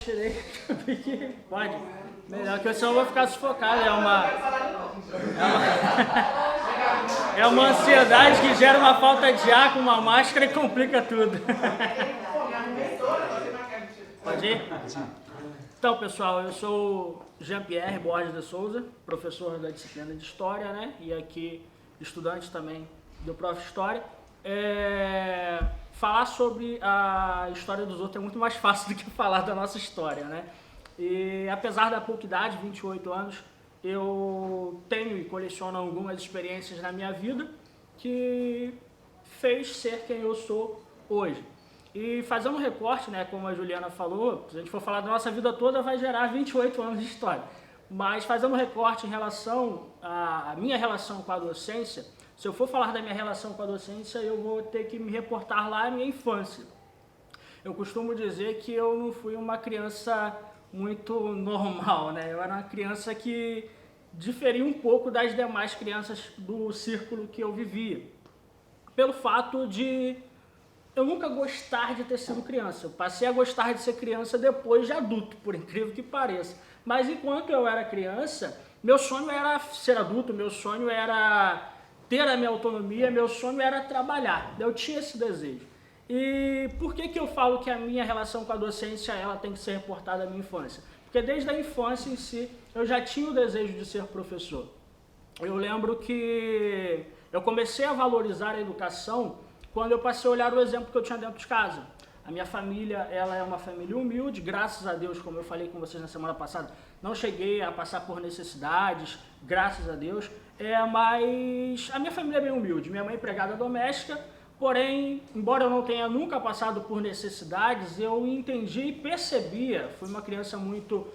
Tirei, porque pode. Melhor que eu senão eu vou ficar sufocado. É uma ansiedade que gera uma falta de ar com uma máscara e complica tudo. Pode ir? Então, pessoal, eu sou Jean-Pierre Borges de Souza, professor da disciplina de História, né? E aqui estudante também do Prof. História. Falar sobre a história dos outros é muito mais fácil do que falar da nossa história, né? E apesar da pouca idade, 28 anos, eu tenho e coleciono algumas experiências na minha vida que fez ser quem eu sou hoje. E fazendo um recorte, né, como a Juliana falou, se a gente for falar da nossa vida toda, vai gerar 28 anos de história. Mas fazendo um recorte em relação à minha relação com a docência, se eu for falar da minha relação com a docência, eu vou ter que me reportar lá à minha infância. Eu costumo dizer que eu não fui uma criança muito normal, né? Eu era uma criança que diferia um pouco das demais crianças do círculo que eu vivia. Pelo fato de eu nunca gostar de ter sido criança. Eu passei a gostar de ser criança depois de adulto, por incrível que pareça. Mas enquanto eu era criança, meu sonho era ser adulto, meu sonho era ter a minha autonomia, meu sonho era trabalhar. Eu tinha esse desejo. E por que eu falo que a minha relação com a docência ela tem que ser reportada à minha infância? Porque desde a infância em si, eu já tinha o desejo de ser professor. Eu lembro que eu comecei a valorizar a educação quando eu passei a olhar o exemplo que eu tinha dentro de casa. A minha família, ela é uma família humilde, graças a Deus, como eu falei com vocês na semana passada, não cheguei a passar por necessidades, graças a Deus, mas a minha família é bem humilde. Minha mãe é empregada doméstica, porém, embora eu não tenha nunca passado por necessidades, eu entendi e percebia, fui uma criança muito,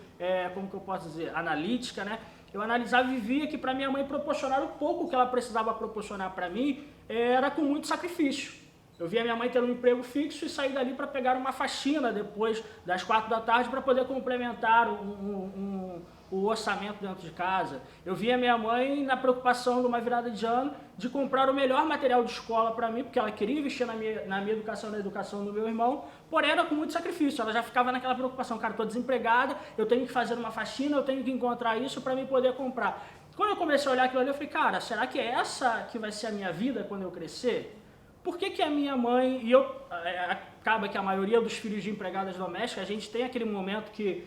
como que eu posso dizer, analítica, né? Eu analisava e via que para minha mãe proporcionar o pouco que ela precisava proporcionar para mim era com muito sacrifício. Eu via minha mãe ter um emprego fixo e sair dali para pegar uma faxina depois das 4 da tarde para poder complementar o orçamento dentro de casa. Eu via minha mãe na preocupação de uma virada de ano de comprar o melhor material de escola para mim, porque ela queria investir na minha educação e na educação do meu irmão, porém era com muito sacrifício. Ela já ficava naquela preocupação, cara, estou desempregada, eu tenho que fazer uma faxina, eu tenho que encontrar isso para mim poder comprar. Quando eu comecei a olhar aquilo ali, eu falei, cara, será que é essa que vai ser a minha vida quando eu crescer? Por que a minha mãe, acaba que a maioria dos filhos de empregadas domésticas, a gente tem aquele momento que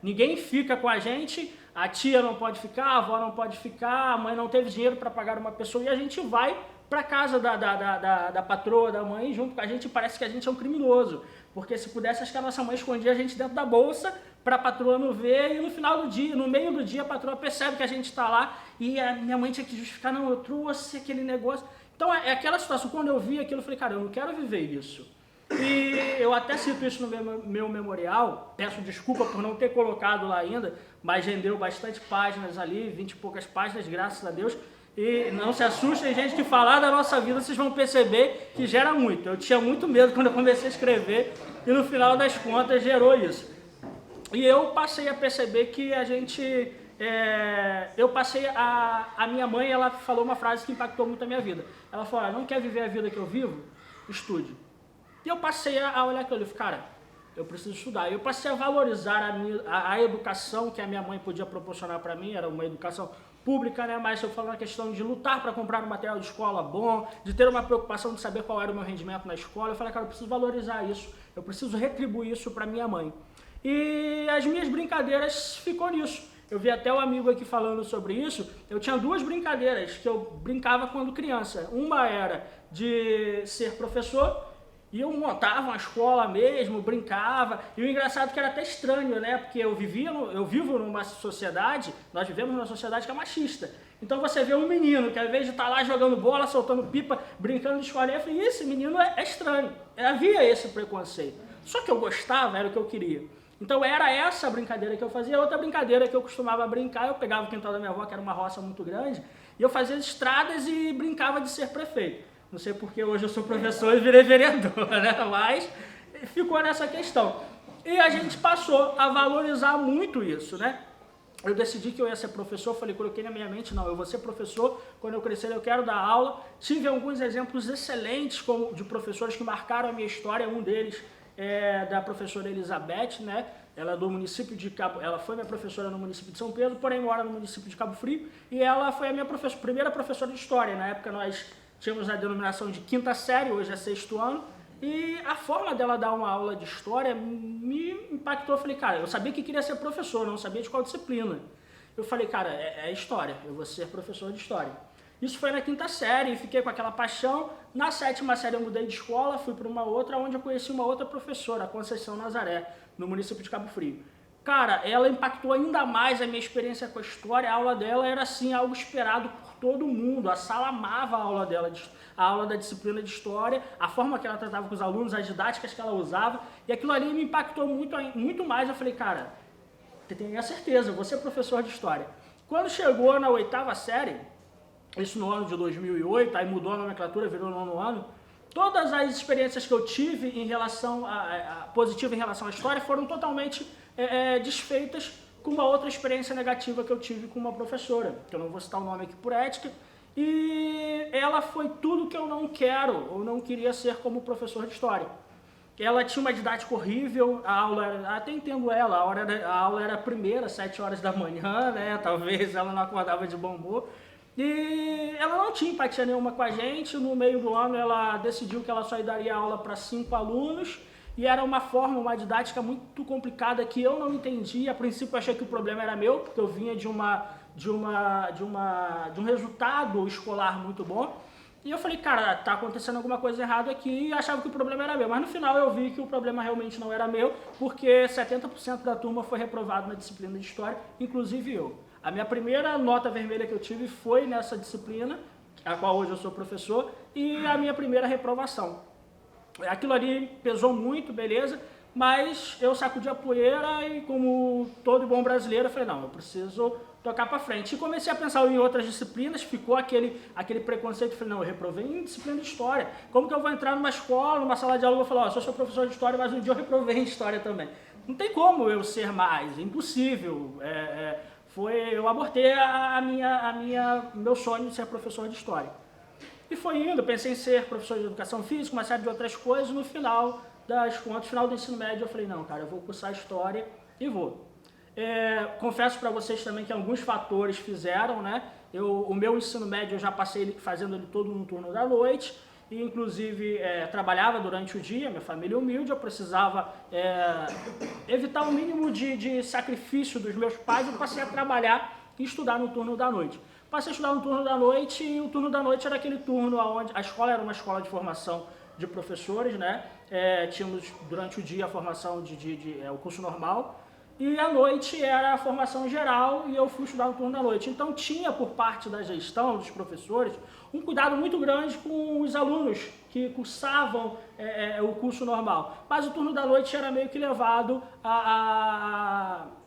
ninguém fica com a gente, a tia não pode ficar, a avó não pode ficar, a mãe não teve dinheiro para pagar uma pessoa e a gente vai para casa da patroa, da mãe, junto com a gente, parece que a gente é um criminoso. Porque se pudesse, acho que a nossa mãe escondia a gente dentro da bolsa para a patroa não ver e no final do dia, no meio do dia, a patroa percebe que a gente está lá e a minha mãe tinha que justificar, não, eu trouxe aquele negócio. Então é aquela situação, quando eu vi aquilo, eu falei, cara, eu não quero viver isso. E eu até cito isso no meu memorial, peço desculpa por não ter colocado lá ainda, mas rendeu bastante páginas ali, 20 e poucas páginas, graças a Deus. E não se assustem, gente, que falar da nossa vida vocês vão perceber que gera muito. Eu tinha muito medo quando eu comecei a escrever e no final das contas gerou isso. E eu passei a perceber que a gente... a minha mãe, ela falou uma frase que impactou muito a minha vida. Ela falou, não quer viver a vida que eu vivo? Estude. E eu passei a olhar aquilo e falei, cara, eu preciso estudar. E eu passei a valorizar a educação que a minha mãe podia proporcionar para mim, era uma educação pública, né? Mas eu falo na questão de lutar para comprar um material de escola bom, de ter uma preocupação de saber qual era o meu rendimento na escola. Eu falei, cara, eu preciso valorizar isso, eu preciso retribuir isso para minha mãe. E as minhas brincadeiras ficou nisso. Eu vi até um amigo aqui falando sobre isso. Eu tinha 2 brincadeiras que eu brincava quando criança. Uma era de ser professor e eu montava uma escola mesmo, brincava. E o engraçado é que era até estranho, né? Porque eu vivo numa sociedade, nós vivemos numa sociedade que é machista. Então você vê um menino que ao invés de estar lá jogando bola, soltando pipa, brincando de escolinha, eu falei, esse menino é estranho. Havia esse preconceito. Só que eu gostava, era o que eu queria. Então era essa brincadeira que eu fazia. Outra brincadeira que eu costumava brincar, eu pegava o quintal da minha avó, que era uma roça muito grande, e eu fazia estradas e brincava de ser prefeito. Não sei porque hoje eu sou professor e virei vereador, né? Mas ficou nessa questão. E a gente passou a valorizar muito isso, né? Eu decidi que eu ia ser professor, coloquei na minha mente, não, eu vou ser professor, quando eu crescer eu quero dar aula. Tive alguns exemplos excelentes de professores que marcaram a minha história, um deles da professora Elizabeth, né? Ela é do município de Cabo, ela foi minha professora no município de São Pedro, porém mora no município de Cabo Frio, e ela foi a minha primeira professora de história. Na época nós tínhamos a denominação de quinta série, hoje é sexto ano, e a forma dela dar uma aula de história me impactou. Eu falei, cara, eu sabia que queria ser professor, não sabia de qual disciplina. Eu falei, cara, é história, eu vou ser professor de história. Isso foi na quinta série e fiquei com aquela paixão. Na sétima série eu mudei de escola, fui para uma outra, onde eu conheci uma outra professora, a Conceição Nazaré, no município de Cabo Frio. Cara, ela impactou ainda mais a minha experiência com a história. A aula dela era, assim, algo esperado por todo mundo. A sala amava a aula dela, a aula da disciplina de história, a forma que ela tratava com os alunos, as didáticas que ela usava. E aquilo ali me impactou muito mais. Eu falei, cara, tenho a certeza, eu vou ser professor de história. Quando chegou na oitava série, isso no ano de 2008, aí mudou a nomenclatura, virou nono ano, todas as experiências que eu tive em relação positiva em relação à história foram totalmente desfeitas com uma outra experiência negativa que eu tive com uma professora, que eu não vou citar o nome aqui por ética, e ela foi tudo que eu não quero ou não queria ser como professor de história. Ela tinha uma didática horrível, a aula era, até entendo ela, a aula era a primeira, 7 horas da manhã, né? Talvez ela não acordava de bom humor. E ela não tinha empatia nenhuma com a gente. No meio do ano ela decidiu que ela só daria aula para 5 alunos, e era uma didática muito complicada que eu não entendi. A princípio eu achei que o problema era meu, porque eu vinha de um resultado escolar muito bom. E eu falei, cara, tá acontecendo alguma coisa errada aqui, e achava que o problema era meu. Mas no final eu vi que o problema realmente não era meu, porque 70% da turma foi reprovado na disciplina de história, inclusive eu. A minha primeira nota vermelha que eu tive foi nessa disciplina, a qual hoje eu sou professor, e a minha primeira reprovação. Aquilo ali pesou muito, beleza, mas eu sacudi a poeira e, como todo bom brasileiro, eu falei, não, eu preciso tocar para frente. E comecei a pensar em outras disciplinas, ficou aquele preconceito, eu falei, não, eu reprovei em disciplina de história. Como que eu vou entrar numa escola, numa sala de aula, e vou falar, eu sou professor de história, mas um dia eu reprovei em história também. Não tem como eu ser mais, é impossível. Eu abortei meu sonho de ser professor de história. E foi indo, pensei em ser professor de educação física, uma série de outras coisas. No final das contas, no final do ensino médio, eu falei, não, cara, eu vou cursar história e vou. Confesso para vocês também que alguns fatores fizeram, né? O meu ensino médio eu já passei fazendo ele todo no turno da noite, e inclusive trabalhava durante o dia, minha família humilde, eu precisava evitar o mínimo de sacrifício dos meus pais. Eu passei a trabalhar e estudar no turno da noite. Passei a estudar no turno da noite, e o turno da noite era aquele turno onde a escola era uma escola de formação de professores, né? Tínhamos durante o dia a formação o curso normal, e à noite era a formação geral, e eu fui estudar no turno da noite. Então tinha, por parte da gestão, dos professores, um cuidado muito grande com os alunos que cursavam o curso normal. Mas o turno da noite era meio que levado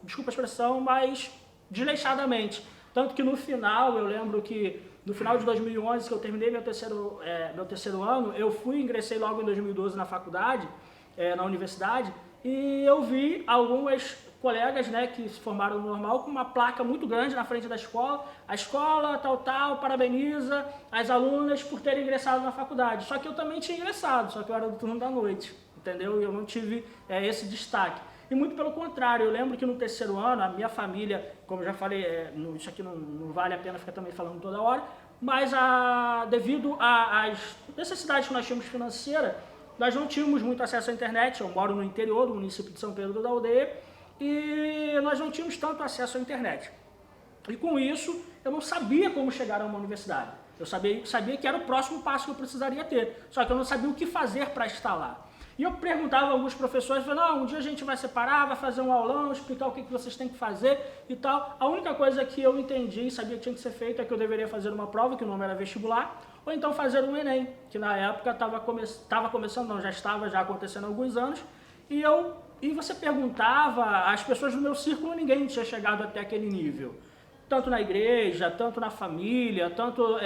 desculpa a expressão, mas desleixadamente. Tanto que no final, eu lembro que no final de 2011, que eu terminei meu terceiro ano, eu ingressei logo em 2012 na faculdade, na universidade, e eu vi algumas colegas, né, que se formaram no normal com uma placa muito grande na frente da escola. A escola tal, parabeniza as alunas por terem ingressado na faculdade. Só que eu também tinha ingressado, só que eu era do turno da noite, entendeu? E eu não tive esse destaque. E muito pelo contrário, eu lembro que no terceiro ano, a minha família, como eu já falei, isso aqui não vale a pena ficar também falando toda hora, mas devido às necessidades que nós tínhamos financeira, nós não tínhamos muito acesso à internet. Eu moro no interior do município de São Pedro da Aldeia, e nós não tínhamos tanto acesso à internet. E com isso, eu não sabia como chegar a uma universidade. Eu sabia que era o próximo passo que eu precisaria ter, só que eu não sabia o que fazer para estar lá. E eu perguntava a alguns professores, falei, não, um dia a gente vai separar, vai fazer um aulão, explicar o que vocês têm que fazer e tal. A única coisa que eu entendi e sabia que tinha que ser feito é que eu deveria fazer uma prova, que o nome era vestibular, ou então fazer um Enem, que na época já estava acontecendo há alguns anos. E você perguntava, as pessoas do meu círculo, ninguém tinha chegado até aquele nível. Tanto na igreja, tanto na família, tanto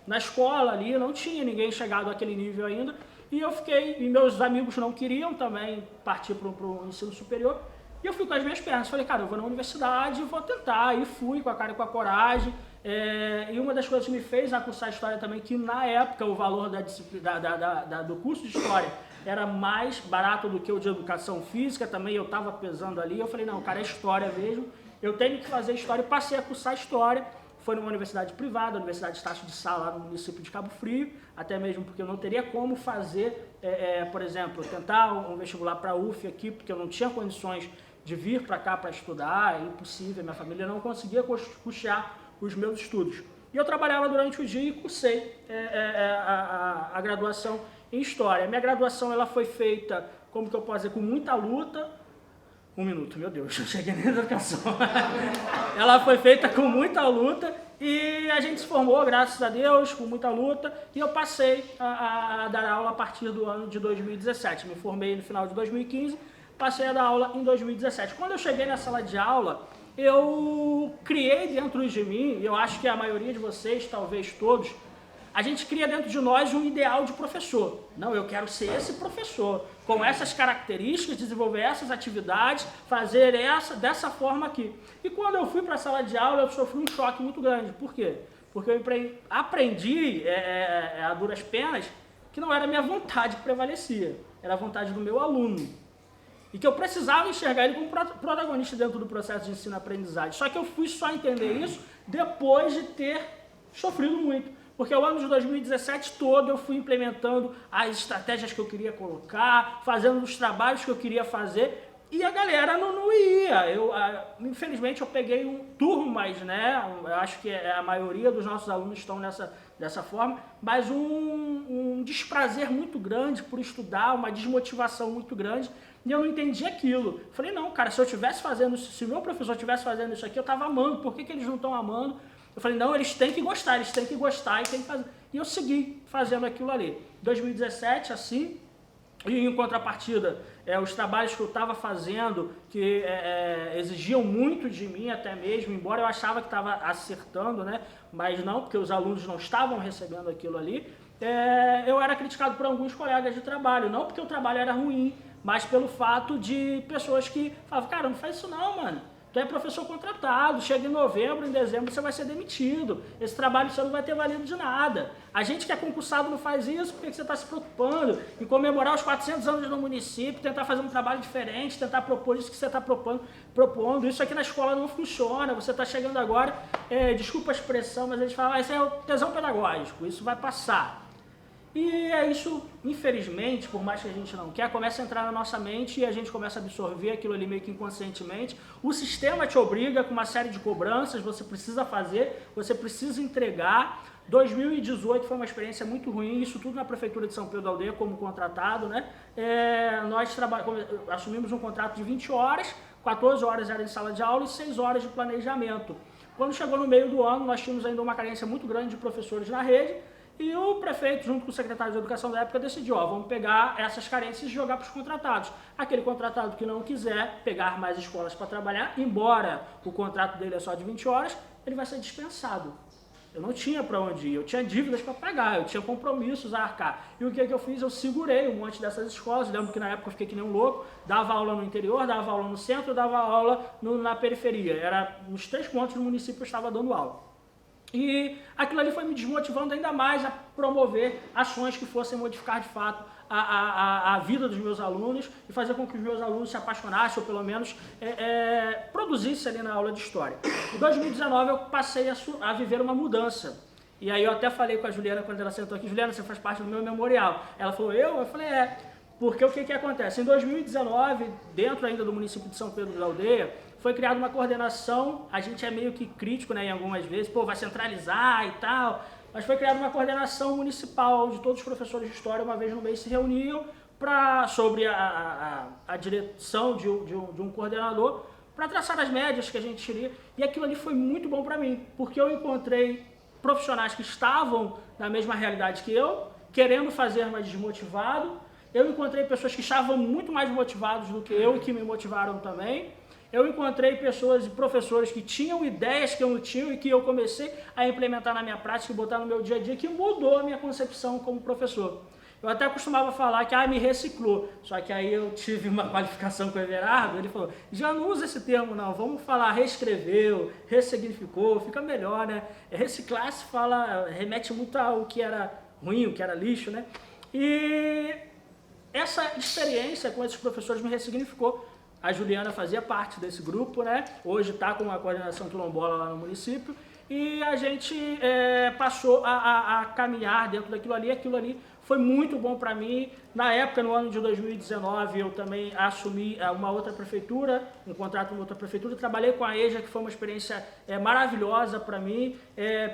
na escola ali, não tinha ninguém chegado àquele nível ainda. E meus amigos não queriam também partir para o ensino superior. E eu fui com as minhas pernas, falei, cara, eu vou na universidade, vou tentar. E fui com a cara e com a coragem. E uma das coisas que me fez cursar História também, que na época o valor do curso de História era mais barato do que o de educação física, também eu estava pesando ali, eu falei, não, cara, é história mesmo, eu tenho que fazer história e passei a cursar história. Foi numa universidade privada, a Universidade Estácio de Sá, lá no município de Cabo Frio, até mesmo porque eu não teria como fazer, por exemplo, tentar um vestibular para a UF aqui, porque eu não tinha condições de vir para cá para estudar, é impossível, minha família não conseguia custear os meus estudos. E eu trabalhava durante o dia e cursei a graduação em História. A minha graduação ela foi feita, como que eu posso dizer, com muita luta. Um minuto, meu Deus, não cheguei nem na educação. Ela foi feita com muita luta e a gente se formou, graças a Deus, com muita luta. E eu passei a dar aula a partir do ano de 2017. Me formei no final de 2015, passei a dar aula em 2017. Quando eu cheguei na sala de aula, eu criei dentro de mim, e eu acho que a maioria de vocês, talvez todos, a gente cria dentro de nós um ideal de professor. Não, eu quero ser esse professor, com essas características, desenvolver essas atividades, fazer dessa forma aqui. E quando eu fui para a sala de aula, eu sofri um choque muito grande. Por quê? Porque eu aprendi a duras penas que não era a minha vontade que prevalecia, era a vontade do meu aluno. E que eu precisava enxergar ele como protagonista dentro do processo de ensino-aprendizagem. Só que eu fui só entender isso depois de ter sofrido muito. Porque ao ano de 2017 todo eu fui implementando as estratégias que eu queria colocar, fazendo os trabalhos que eu queria fazer, e a galera não ia. Infelizmente eu peguei turmas, né? Eu acho que a maioria dos nossos alunos estão dessa forma, mas um desprazer muito grande por estudar, uma desmotivação muito grande, e eu não entendi aquilo. Falei, não, cara, se o meu professor estivesse fazendo isso aqui, eu estava amando, por que eles não estão amando? Eu falei, não, eles têm que gostar e têm que fazer. E eu segui fazendo aquilo ali. 2017, assim, e em contrapartida, os trabalhos que eu estava fazendo, que exigiam muito de mim até mesmo, embora eu achava que estava acertando, né? Mas não, porque os alunos não estavam recebendo aquilo ali, eu era criticado por alguns colegas de trabalho, não porque o trabalho era ruim, mas pelo fato de pessoas que falavam, cara, não faz isso não, mano. Tu é professor contratado, chega em novembro, em dezembro você vai ser demitido. Esse trabalho você não vai ter valido de nada. A gente que é concursado não faz isso, por que você está se preocupando em comemorar os 400 anos do município, tentar fazer um trabalho diferente, tentar propor isso que você está propondo. Isso aqui na escola não funciona, você está chegando agora, desculpa a expressão, mas eles falam, esse é o tesão pedagógico, isso vai passar. E isso, infelizmente, por mais que a gente não quer, começa a entrar na nossa mente e a gente começa a absorver aquilo ali meio que inconscientemente. O sistema te obriga com uma série de cobranças, você precisa fazer, você precisa entregar. 2018 foi uma experiência muito ruim, isso tudo na Prefeitura de São Pedro da Aldeia como contratado, né? Nós assumimos um contrato de 20 horas, 14 horas era em sala de aula e 6 horas de planejamento. Quando chegou no meio do ano, nós tínhamos ainda uma carência muito grande de professores na rede, e o prefeito, junto com o secretário de Educação da época, decidiu, vamos pegar essas carências e jogar para os contratados. Aquele contratado que não quiser pegar mais escolas para trabalhar, embora o contrato dele é só de 20 horas, ele vai ser dispensado. Eu não tinha para onde ir, eu tinha dívidas para pagar, eu tinha compromissos a arcar. E o que eu fiz? Eu segurei um monte dessas escolas, lembro que na época eu fiquei que nem um louco, dava aula no interior, dava aula no centro, dava aula na periferia. Era nos 3 pontos do município eu estava dando aula. E aquilo ali foi me desmotivando ainda mais a promover ações que fossem modificar de fato a vida dos meus alunos e fazer com que os meus alunos se apaixonassem ou pelo menos produzissem ali na aula de História. Em 2019 eu passei a viver uma mudança. E aí eu até falei com a Juliana quando ela sentou aqui, Juliana, você faz parte do meu memorial. Ela falou, eu falei, porque o que acontece? Em 2019, dentro ainda do município de São Pedro da Aldeia, foi criada uma coordenação, a gente é meio que crítico, né, em algumas vezes, vai centralizar e tal, mas foi criada uma coordenação municipal, onde todos os professores de História, uma vez no mês, se reuniam sobre a direção de um coordenador, para traçar as médias que a gente queria, e aquilo ali foi muito bom para mim, porque eu encontrei profissionais que estavam na mesma realidade que eu, querendo fazer, mas desmotivado. Eu encontrei pessoas que estavam muito mais motivados do que eu e que me motivaram também. Eu encontrei pessoas e professores que tinham ideias que eu não tinha e que eu comecei a implementar na minha prática e botar no meu dia a dia, que mudou a minha concepção como professor. Eu até costumava falar que me reciclou, só que aí eu tive uma qualificação com o Everardo, ele falou, já não usa esse termo não, vamos falar reescreveu, ressignificou, fica melhor, né? Reciclar se fala, remete muito ao que era ruim, o que era lixo, né? E essa experiência com esses professores me ressignificou. A Juliana fazia parte desse grupo, né? Hoje está com a coordenação quilombola lá no município. E a gente passou a caminhar dentro daquilo ali. Aquilo ali foi muito bom para mim. Na época, no ano de 2019, eu também assumi uma outra prefeitura, um contrato com outra prefeitura. Trabalhei com a EJA, que foi uma experiência maravilhosa para mim.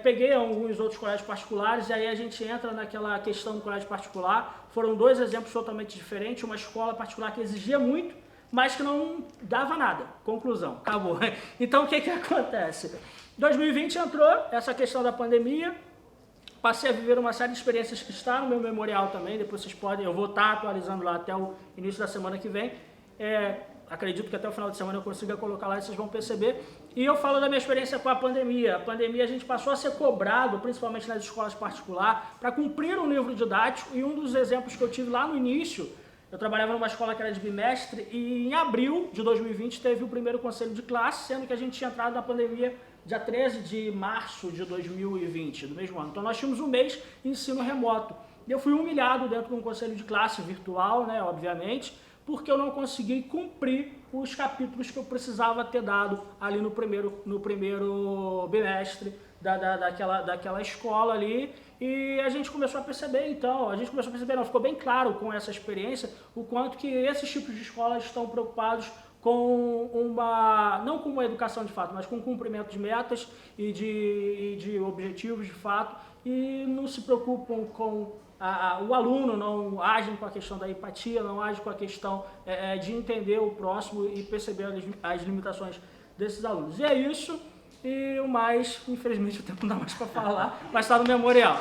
Peguei alguns outros colégios particulares e aí a gente entra naquela questão do colégio particular. Foram 2 exemplos totalmente diferentes. Uma escola particular que exigia muito, mas que não dava nada. Conclusão, acabou. Então, o que acontece? 2020 entrou essa questão da pandemia, passei a viver uma série de experiências que está no meu memorial também, depois vocês podem, eu vou estar atualizando lá até o início da semana que vem. Acredito que até o final de semana eu consiga colocar lá e vocês vão perceber. E eu falo da minha experiência com a pandemia. A pandemia a gente passou a ser cobrado, principalmente nas escolas particulares, para cumprir um livro didático, e um dos exemplos que eu tive lá no início, eu trabalhava numa escola que era de bimestre e em abril de 2020 teve o primeiro conselho de classe, sendo que a gente tinha entrado na pandemia dia 13 de março de 2020, do mesmo ano. Então nós tínhamos um mês de ensino remoto. E eu fui humilhado dentro de um conselho de classe virtual, né, obviamente, porque eu não consegui cumprir os capítulos que eu precisava ter dado ali no primeiro bimestre daquela escola ali. E a gente começou a perceber, não, ficou bem claro com essa experiência o quanto que esses tipos de escolas estão preocupados com não com uma educação de fato, mas com o cumprimento de metas e de objetivos de fato, e não se preocupam com o aluno, não agem com a questão da empatia, não agem com a questão de entender o próximo e perceber as limitações desses alunos. E é isso. E o mais, infelizmente o tempo não dá mais para falar, mas está no memorial.